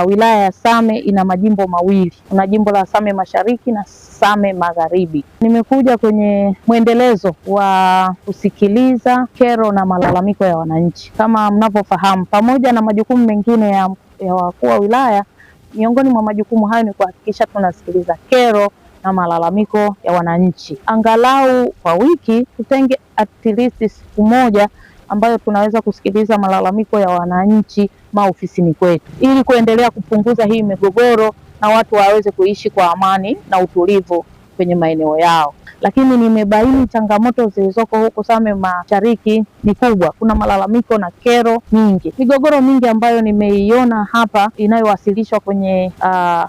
wilaya ya Same ina majimbo mawili. Kuna jimbo la Same Mashariki na Same Magharibi. Nimekuja kwenye mwendelezo wa kusikiliza kero na malalamiko ya wananchi. Kama mnavyofahamu, pamoja na majukumu mengine ya wakuu wa wilaya, miongoni mwa majukumu hayo ni kuhakikisha tunasikiliza kero na malalamiko ya wananchi. Angalau kwa wiki tutenge at least siku moja ambayo tunaweza kusikiliza malalamiko ya wananchi maofisini kwetu, ili kuendelea kupunguza hii migogoro na watu waweze kuishi kwa amani na utulivu kwenye maeneo yao. Lakini nimebaini changamoto zilizoko huko Same Mashariki ni kubwa. Kuna malalamiko na kero nyingi, migogoro mingi ambayo nimeiona hapa inayowasilishwa kwenye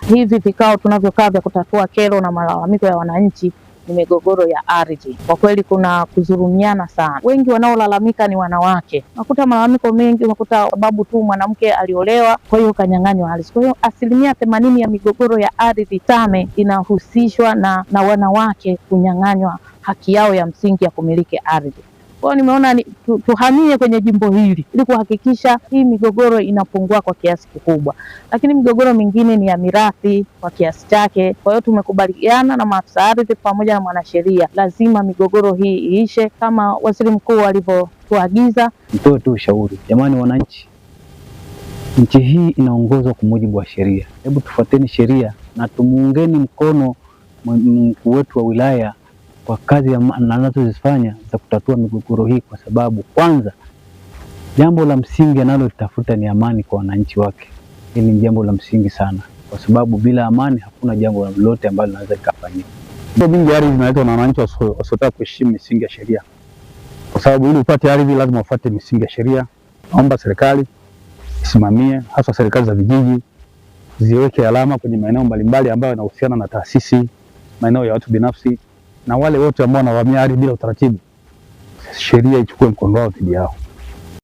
hivi vikao tunavyokaa vya kutatua kero na malalamiko ya wananchi ni migogoro ya ardhi. Kwa kweli kuna kudhulumiana sana. Wengi wanaolalamika ni wanawake. Nakuta malalamiko mengi, unakuta sababu tu mwanamke aliolewa, kwa hiyo kanyang'anywa ardhi. Kwa hiyo 80% ya migogoro ya ardhi Same inahusishwa na wanawake kunyang'anywa haki yao ya msingi ya kumiliki ardhi. Kwa hiyo nimeona tuhamie kwenye jimbo hili ili kuhakikisha hii migogoro inapungua kwa kiasi kikubwa. Lakini migogoro mingine ni ya mirathi kwa kiasi chake. Kwa hiyo tumekubaliana na maafisa ardhi pamoja na mwanasheria, lazima migogoro hii iishe kama Waziri Mkuu alivyotuagiza. Nitoe tu ushauri, jamani wananchi, nchi hii inaongozwa kwa mujibu wa sheria. Hebu tufuateni sheria na tumuungeni mkono mkuu wetu wa wilaya kwa kazi anazozifanya za kutatua migogoro hii, kwa sababu kwanza, jambo la msingi analolitafuta ni amani kwa wananchi wake. Hili ni jambo la msingi sana, kwa sababu bila amani hakuna jambo lolote ambalo linaweza likafanyika. Mambo mingi ardhi zinaletwa na wananchi wasiotaka kuheshimu misingi ya sheria, kwa sababu ili upate ardhi lazima ufuate misingi ya sheria. Naomba serikali isimamie, hasa serikali za vijiji ziweke alama kwenye maeneo mbalimbali ambayo yanahusiana na taasisi, maeneo ya watu binafsi, na wale wote ambao wanavamia ardhi bila utaratibu, sheria ichukue mkondo wao dhidi yao.